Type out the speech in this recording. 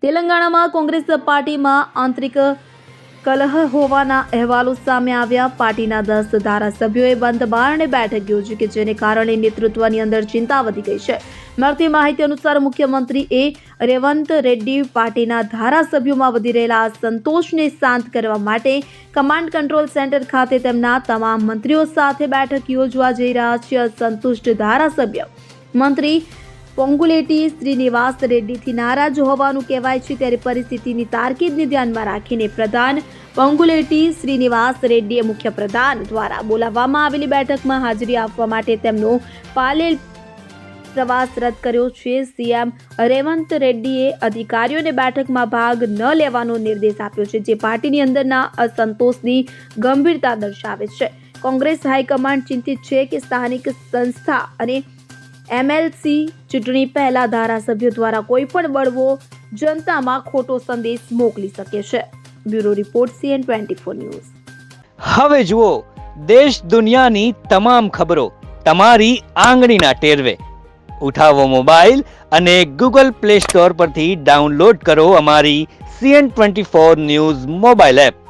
તેલંગાણામાં કોંગ્રેસ પાર્ટીમાં આંતરિક કલહ હોવાના અહેવાલો સામે આવ્યા. પાર્ટીના 10 ધારાસભ્યોએ બંધ બારણે બેઠક યોજી કે જેને કારણે નેતૃત્વની અંદર ચિંતા વધી ગઈ છે. મળતી માહિતી અનુસાર મુખ્યમંત્રી રેવંત રેડ્ડી પાર્ટીના ધારાસભ્યોમાં વધી રહેલા અસંતોષને શાંત કરવા માટે કમાન્ડ કંટ્રોલ સેન્ટર ખાતે તેમના તમામ મંત્રીઓ સાથે બેઠક યોજવા જઈ રહ્યા છે. અસંતુષ્ટ ધારાસભ્ય મંત્રી પોંગુલેટી શ્રીનિવાસ રેડ્ડીથી નારાજ હોવાનું કહેવાય છે. ત્યારે પરિસ્થિતિની તાકીદને ધ્યાનમાં રાખીને પ્રધાન પોંગુલેટી શ્રીનિવાસ રેડ્ડીએ મુખ્યપ્રધાન દ્વારા બોલાવવામાં આવેલી બેઠકમાં હાજરી આપવા માટે તેમનો પાલેલ પ્રવાસ રદ કર્યો છે. સીએમ રેવંત રેડ્ડીએ અધિકારીઓને બેઠકમાં ભાગ ન લેવાનો નિર્દેશ આપ્યો છે, જે પાર્ટીની અંદરના અસંતોષની ગંભીરતા દર્શાવે છે. કોંગ્રેસ હાઈકમાન્ડ ચિંતિત છે કે સ્થાનિક સંસ્થા અને એમએલસી ચૂંટણી પહેલા ધારાસભ્યો દ્વારા કોઈ પણ બળવો જનતામાં ખોટો સંદેશ મોકલી શકે છે. Bureau report CN24 news. હવે જુઓ દેશ દુનિયાની તમામ ખબરો તમારી આંગળીના ટેરવે. ઉઠાવો મોબાઈલ અને Google Play Store પરથી ડાઉનલોડ કરો અમારી CN24 ન્યૂઝ મોબાઈલ એપ.